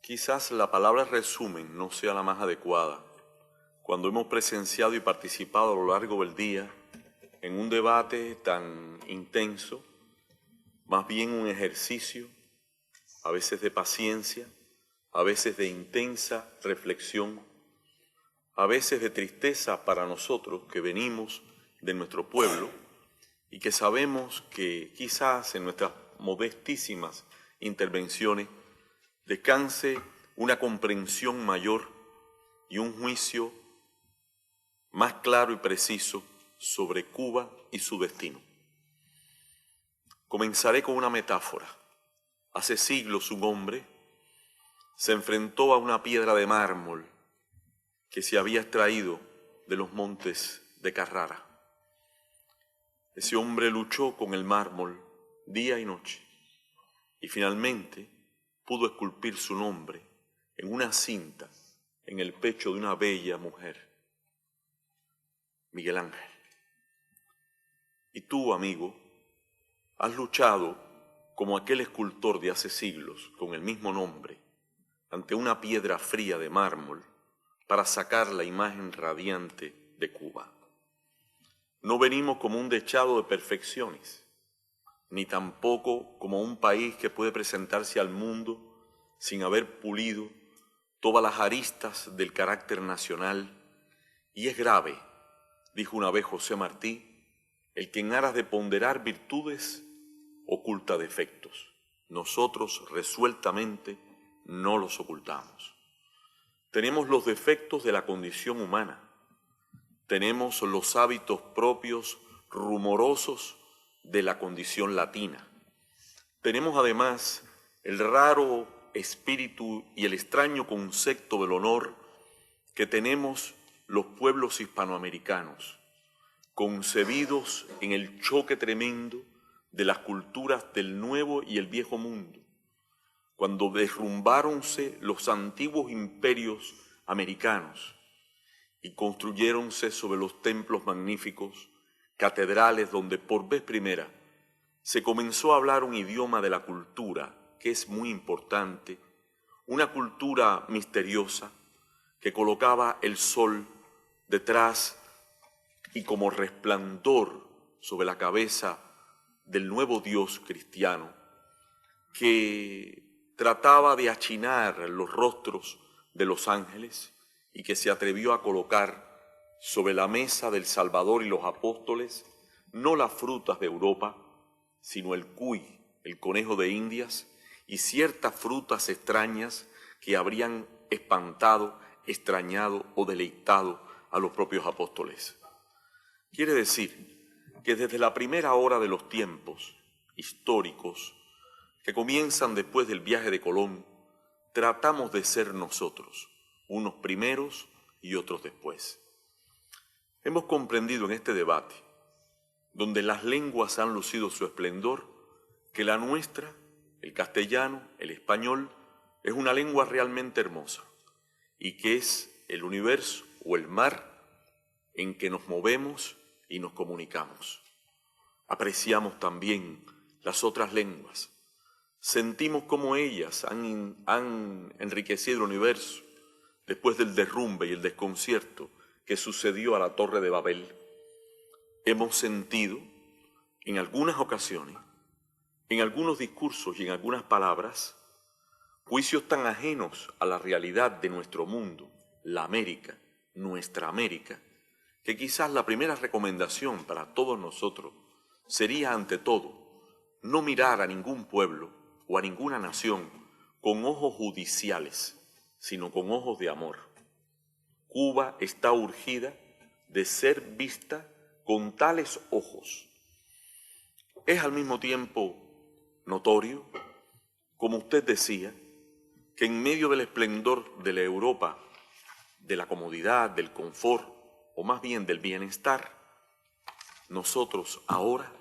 Quizás la palabra resumen no sea la más adecuada cuando hemos presenciado y participado a lo largo del día en un debate tan intenso, más bien un ejercicio, a veces de paciencia, a veces de intensa reflexión, a veces de tristeza para nosotros que venimos de nuestro pueblo y que sabemos que quizás en nuestras modestísimas intervenciones descanse una comprensión mayor y un juicio más claro y preciso sobre Cuba y su destino. Comenzaré con una metáfora. Hace siglos un hombre se enfrentó a una piedra de mármol que se había extraído de los montes de Carrara. Ese hombre luchó con el mármol día y noche y finalmente pudo esculpir su nombre en una cinta en el pecho de una bella mujer, Miguel Ángel. Y tú, amigo, has luchado como aquel escultor de hace siglos con el mismo nombre ante una piedra fría de mármol para sacar la imagen radiante de Cuba. No venimos como un dechado de perfecciones, ni tampoco como un país que puede presentarse al mundo sin haber pulido todas las aristas del carácter nacional. Y es grave, dijo una vez José Martí, el que en aras de ponderar virtudes oculta defectos. Nosotros resueltamente no los ocultamos. Tenemos los defectos de la condición humana. Tenemos los hábitos propios rumorosos de la condición latina. Tenemos además el raro espíritu y el extraño concepto del honor que tenemos los pueblos hispanoamericanos, concebidos en el choque tremendo de las culturas del Nuevo y el Viejo Mundo, cuando derrumbáronse los antiguos imperios americanos y construyéronse sobre los templos magníficos, catedrales donde por vez primera se comenzó a hablar un idioma de la cultura que es muy importante, una cultura misteriosa que colocaba el sol detrás y como resplandor sobre la cabeza del nuevo Dios cristiano, que trataba de achinar los rostros de los ángeles y que se atrevió a colocar sobre la mesa del Salvador y los apóstoles no las frutas de Europa, sino el cuy, el conejo de Indias, y ciertas frutas extrañas que habrían espantado, extrañado o deleitado a los propios apóstoles. Quiere decir que desde la primera hora de los tiempos históricos que comienzan después del viaje de Colón, tratamos de ser nosotros, unos primeros y otros después. Hemos comprendido en este debate, donde las lenguas han lucido su esplendor, que la nuestra, el castellano, el español, es una lengua realmente hermosa y que es el universo o el mar en que nos movemos y nos comunicamos. Apreciamos también las otras lenguas. Sentimos cómo ellas han enriquecido el universo después del derrumbe y el desconcierto que sucedió a la Torre de Babel. Hemos sentido en algunas ocasiones, en algunos discursos y en algunas palabras, juicios tan ajenos a la realidad de nuestro mundo, la América, nuestra América, que quizás la primera recomendación para todos nosotros sería, ante todo, no mirar a ningún pueblo o a ninguna nación con ojos judiciales, sino con ojos de amor. Cuba está urgida de ser vista con tales ojos. Es al mismo tiempo notorio, como usted decía, que en medio del esplendor de la Europa, de la comodidad, del confort, o más bien del bienestar, nosotros ahora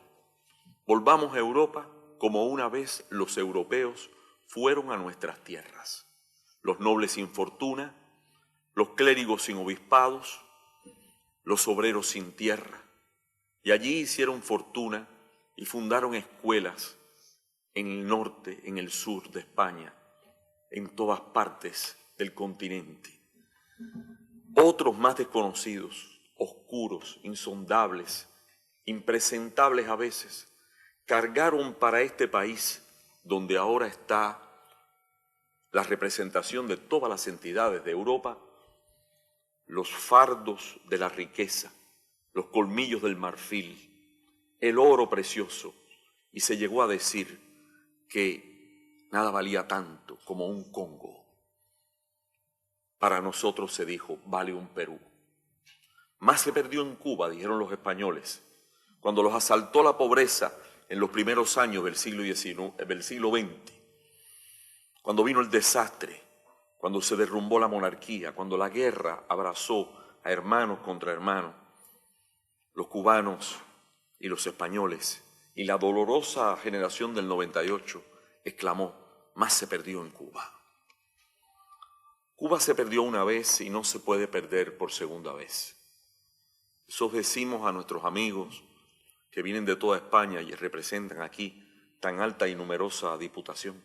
volvamos a Europa como una vez los europeos fueron a nuestras tierras. Los nobles sin fortuna, los clérigos sin obispados, los obreros sin tierra. Y allí hicieron fortuna y fundaron escuelas en el norte, en el sur de España, en todas partes del continente. Otros más desconocidos, oscuros, insondables, impresentables a veces, cargaron para este país, donde ahora está la representación de todas las entidades de Europa, los fardos de la riqueza, los colmillos del marfil, el oro precioso, y se llegó a decir que nada valía tanto como un Congo. Para nosotros se dijo, vale un Perú. Más se perdió en Cuba, dijeron los españoles, cuando los asaltó la pobreza en los primeros años del siglo XX, cuando vino el desastre, cuando se derrumbó la monarquía, cuando la guerra abrazó a hermanos contra hermanos, los cubanos y los españoles, y la dolorosa generación del 98 exclamó, más se perdió en Cuba. Cuba se perdió una vez y no se puede perder por segunda vez. Eso decimos a nuestros amigos que vienen de toda España y representan aquí tan alta y numerosa diputación.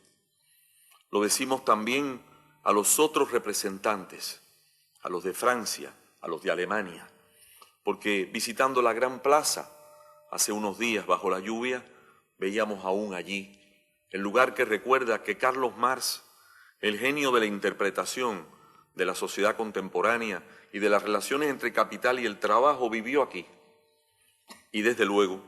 Lo decimos también a los otros representantes, a los de Francia, a los de Alemania, porque visitando la Gran Plaza hace unos días bajo la lluvia, veíamos aún allí el lugar que recuerda que Carlos Marx, el genio de la interpretación de la sociedad contemporánea y de las relaciones entre capital y el trabajo, vivió aquí. Y desde luego,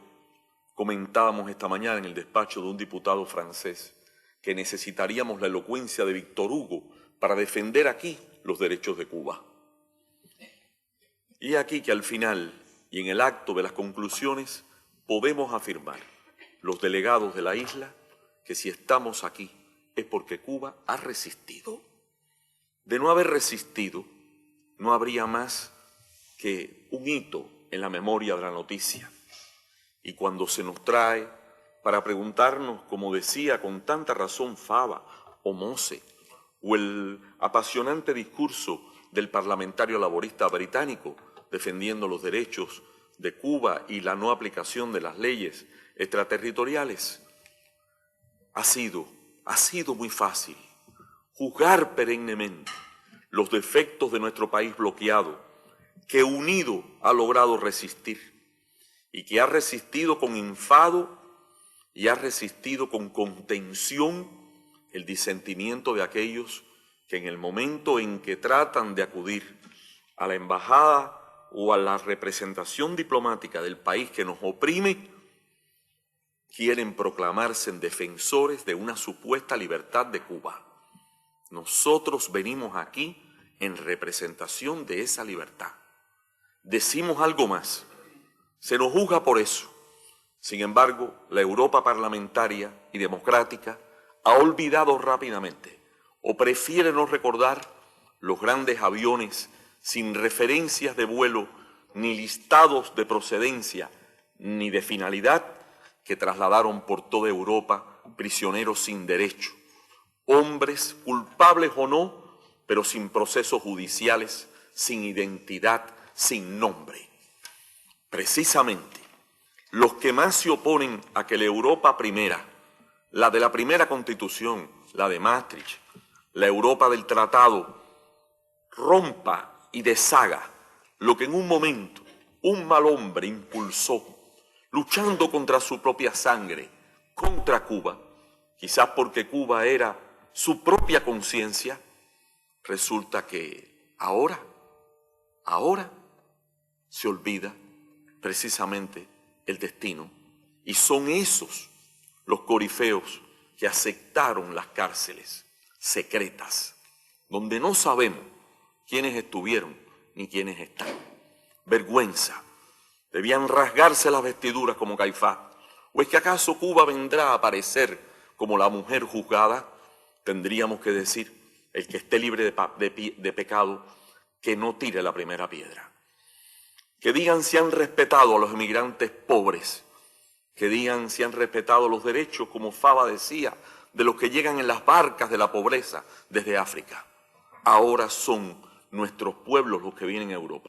comentábamos esta mañana en el despacho de un diputado francés que necesitaríamos la elocuencia de Víctor Hugo para defender aquí los derechos de Cuba. Y aquí que al final y en el acto de las conclusiones podemos afirmar, los delegados de la isla, que si estamos aquí es porque Cuba ha resistido. De no haber resistido, no habría más que un hito en la memoria de la noticia. Y cuando se nos trae para preguntarnos, como decía con tanta razón Fava o Mose, o el apasionante discurso del parlamentario laborista británico defendiendo los derechos de Cuba y la no aplicación de las leyes extraterritoriales, ha sido muy fácil juzgar perennemente los defectos de nuestro país bloqueado, que unido ha logrado resistir y que ha resistido con enfado y ha resistido con contención el disentimiento de aquellos que en el momento en que tratan de acudir a la embajada o a la representación diplomática del país que nos oprime, quieren proclamarse en defensores de una supuesta libertad de Cuba. Nosotros venimos aquí en representación de esa libertad. Decimos algo más, se nos juzga por eso. Sin embargo, la Europa parlamentaria y democrática ha olvidado rápidamente o prefiere no recordar los grandes aviones sin referencias de vuelo, ni listados de procedencia, ni de finalidad, que trasladaron por toda Europa prisioneros sin derecho, hombres culpables o no, pero sin procesos judiciales, sin identidad, sin nombre. Precisamente, los que más se oponen a que la Europa primera, la de la primera Constitución, la de Maastricht, la Europa del Tratado, rompa y deshaga lo que en un momento un mal hombre impulsó, luchando contra su propia sangre, contra Cuba, quizás porque Cuba era su propia conciencia, resulta que ahora se olvida precisamente el destino, y son esos los corifeos que aceptaron las cárceles secretas, donde no sabemos quiénes estuvieron ni quiénes están. Vergüenza. Debían rasgarse las vestiduras como Caifás. ¿O es que acaso Cuba vendrá a aparecer como la mujer juzgada? Tendríamos que decir, el que esté libre de pecado, que no tire la primera piedra. Que digan si han respetado a los emigrantes pobres, que digan si han respetado los derechos, como Fava decía, de los que llegan en las barcas de la pobreza desde África. Ahora son nuestros pueblos los que vienen a Europa.